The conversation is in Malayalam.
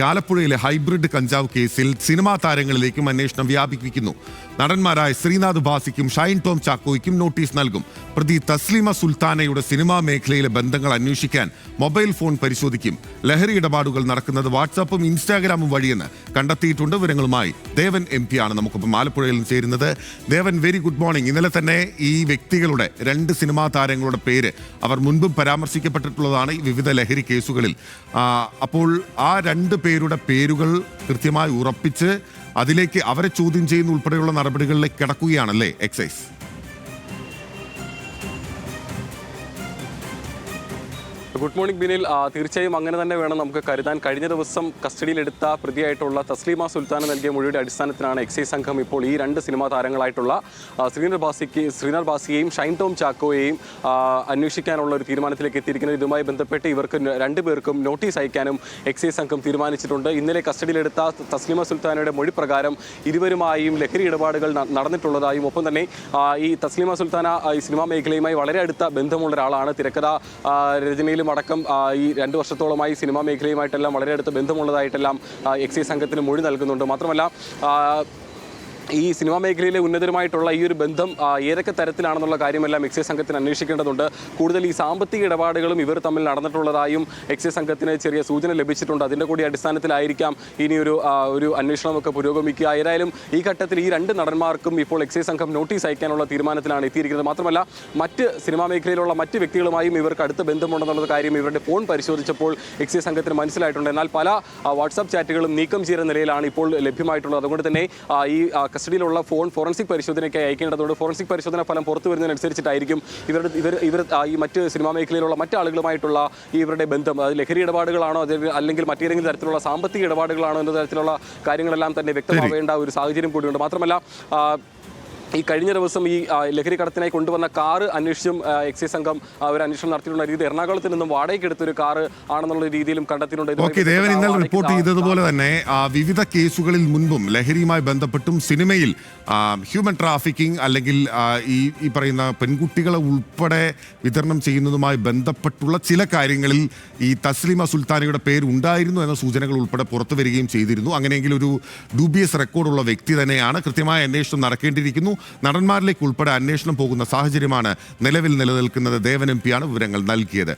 ആലപ്പുഴയിലെ ഹൈബ്രിഡ് കഞ്ചാവ് കേസിൽ സിനിമാ താരങ്ങളിലേക്കും അന്വേഷണം വ്യാപിപ്പിക്കുന്നു. നടന്മാരായ ശ്രീനാഥ് ഭാസിക്കും ഷൈൻ ടോം ചാക്കോയ്ക്കും നോട്ടീസ് നൽകും. പ്രതി തസ്ലീമ സുൽത്താനയുടെ സിനിമാ മേഖലയിലെ ബന്ധങ്ങൾ അന്വേഷിക്കാൻ മൊബൈൽ ഫോൺ പരിശോധിക്കും. ലഹരി ഇടപാടുകൾ നടക്കുന്നത് വാട്സാപ്പും ഇൻസ്റ്റാഗ്രാമും വഴിയെന്ന് കണ്ടെത്തിയിട്ടുണ്ട്. വിവരങ്ങളുമായി ദേവൻ MP ആണ് നമുക്കൊപ്പം ആലപ്പുഴയിൽ നിന്ന് ചേരുന്നത്. ദേവൻ, വെരി ഗുഡ് മോർണിംഗ്. ഇന്നലെ തന്നെ ഈ വ്യക്തികളുടെ 2 സിനിമാ താരങ്ങളുടെ പേര് അവർ മുൻപും പരാമർശിക്കപ്പെട്ടിട്ടുള്ളതാണ് ഈ വിവിധ ലഹരി കേസുകളിൽ. അപ്പോൾ ആ 2 പേരുടെ പേരുകൾ കൃത്യമായി ഉറപ്പിച്ച് അതിലേക്ക് അവരെ ചോദ്യം ചെയ്യുന്ന ഉൾപ്പെടെയുള്ള നടപടികളിലേക്ക് കിടക്കുകയാണല്ലേ എക്സൈസ്? Good morning Binil. തീർച്ചയായും അങ്ങനെ തന്നെ വേണം നമുക്ക് കരുതാൻ. കഴിഞ്ഞ ദിവസം കസ്റ്റഡിയിലെടുത്ത പ്രതിയായിട്ടുള്ള തസ്ലീമ സുൽത്താന നൽകിയ മൊഴിയുടെ അടിസ്ഥാനത്തിലാണ് എക്സൈസ് സംഘം ഇപ്പോൾ ഈ 2 സിനിമാ താരങ്ങളായിട്ടുള്ള ശ്രീനാഥ് ഭാസിയെയും ഷൈൻ ടോം ചാക്കോയെയും അന്വേഷിക്കാനുള്ള ഒരു തീരുമാനത്തിലേക്ക് എത്തിയിരിക്കുന്നത്. ഇതുമായി ബന്ധപ്പെട്ട് ഇവർക്ക് 2 പേർക്കും നോട്ടീസ് അയക്കാനും എക്സൈസ് സംഘം തീരുമാനിച്ചിട്ടുണ്ട്. ഇന്നലെ കസ്റ്റഡിയിലെടുത്ത തസ്ലീമ സുൽത്താനയുടെ മൊഴി പ്രകാരം ഇരുവരുമായും ലഹരി ഇടപാടുകൾ നടന്നിട്ടുള്ളതായും ഒപ്പം തന്നെ ഈ തസ്ലീമ സുൽത്താന ഈ സിനിമാ മേഖലയുമായി വളരെ അടുത്ത ബന്ധമുള്ള ഒരാളാണ്. തിരക്കഥ രചനയിലും അടക്കം ഈ 2 വർഷത്തോളമായി സിനിമാ മേഖലയുമായിട്ടെല്ലാം വളരെ അടുത്ത ബന്ധമുള്ളതായിട്ടെല്ലാം എക്സൈസ് സംഘത്തിന് മൊഴി നൽകുന്നുണ്ട്. മാത്രമല്ല ഈ സിനിമാ മേഖലയിലെ ഉന്നതരുമായിട്ടുള്ള ഈ ഒരു ബന്ധം ഏതൊക്കെ തരത്തിലാണെന്നുള്ള കാര്യമെല്ലാം എക്സൈസ് സംഘത്തിന് അന്വേഷിക്കേണ്ടതുണ്ട്. കൂടുതൽ ഈ സാമ്പത്തിക ഇടപാടുകളും ഇവർ തമ്മിൽ നടന്നിട്ടുള്ളതായും എക്സൈസ് സംഘത്തിന് ചെറിയ സൂചന ലഭിച്ചിട്ടുണ്ട്. അതിൻ്റെ കൂടി അടിസ്ഥാനത്തിലായിരിക്കാം ഇനി ഒരു അന്വേഷണമൊക്കെ പുരോഗമിക്കുക. ഏതായാലും ഈ ഘട്ടത്തിൽ ഈ 2 നടന്മാർക്കും ഇപ്പോൾ എക്സൈസ് സംഘം നോട്ടീസ് അയക്കാനുള്ള തീരുമാനത്തിലാണ് എത്തിയിരിക്കുന്നത്. മാത്രമല്ല മറ്റ് സിനിമാ മേഖലയിലുള്ള മറ്റ് വ്യക്തികളുമായും ഇവർക്ക് അടുത്ത ബന്ധമുണ്ടെന്നുള്ള കാര്യം ഇവരുടെ ഫോൺ പരിശോധിച്ചപ്പോൾ എക്സൈസ് സംഘത്തിന് മനസ്സിലായിട്ടുണ്ട്. എന്നാൽ പല വാട്സാപ്പ് ചാറ്റുകളും നീക്കം ചെയ്യുന്ന നിലയിലാണ് ഇപ്പോൾ ലഭ്യമായിട്ടുള്ളത്. അതുകൊണ്ട് തന്നെ ഈ കസ്റ്റഡിയിലുള്ള ഫോൺ ഫോറൻസിക് പരിശോധനയ്ക്കായി അയക്കേണ്ടതുകൊണ്ട് ഫോറൻസിക് പരിശോധന ഫലം പുറത്തു വരുന്നതിനനുസരിച്ചിട്ടായിരിക്കും ഇവർ ഈ മറ്റ് സിനിമാ മേഖലയിലുള്ള മറ്റ് ആളുകളുമായിട്ടുള്ള ഇവരുടെ ബന്ധം, അത് ലഹരി ഇടപാടുകളാണോ അല്ലെങ്കിൽ മറ്റേതെങ്കിലും തരത്തിലുള്ള സാമ്പത്തിക ഇടപാടുകളാണോ എന്ന തരത്തിലുള്ള കാര്യങ്ങളെല്ലാം തന്നെ വ്യക്തമാവേണ്ട ഒരു സാഹചര്യം കൂടിയുണ്ട്. മാത്രമല്ല ഈ കഴിഞ്ഞ ദിവസം ഈ ലഹരി കടത്തിനായി കൊണ്ടുവന്ന കാറ് അന്വേഷിച്ചും എക്സൈസ് സംഘം ഒരു അന്വേഷണം നടത്തിയിട്ടുള്ള രീതി എറണാകുളത്ത് നിന്നും വാടകയ്ക്ക് എടുത്തൊരു കാറ് ആണെന്നുള്ള രീതിയിലും കണ്ടെത്തിയിട്ടുണ്ട്. ദേവൻ ഇന്നലെ റിപ്പോർട്ട് ചെയ്തതുപോലെ തന്നെ വിവിധ കേസുകളിൽ മുൻപും ലഹരിയുമായി ബന്ധപ്പെട്ടും സിനിമയിൽ ഹ്യൂമൻ ട്രാഫിക്കിംഗ് അല്ലെങ്കിൽ ഈ പറയുന്ന പെൺകുട്ടികളെ ഉൾപ്പെടെ വിതരണം ചെയ്യുന്നതുമായി ബന്ധപ്പെട്ടുള്ള ചില കാര്യങ്ങളിൽ ഈ തസ്ലീമ സുൽത്താനയുടെ പേര് ഉണ്ടായിരുന്നു എന്ന സൂചനകൾ ഉൾപ്പെടെ പുറത്തു വരികയും ചെയ്തിരുന്നു. അങ്ങനെയെങ്കിൽ ഒരു ഡ്യൂബിയസ് റെക്കോർഡുള്ള വ്യക്തി തന്നെയാണ്. കൃത്യമായ അന്വേഷണം നടക്കേണ്ടിയിരിക്കുന്നു. നടന്മാരിലേക്ക് ഉൾപ്പെടെ അന്വേഷണം പോകുന്ന സാഹചര്യമാണ് നിലവിൽ നിലനിൽക്കുന്നത്. ദേവൻ MP ആണ് വിവരങ്ങൾ നൽകിയത്.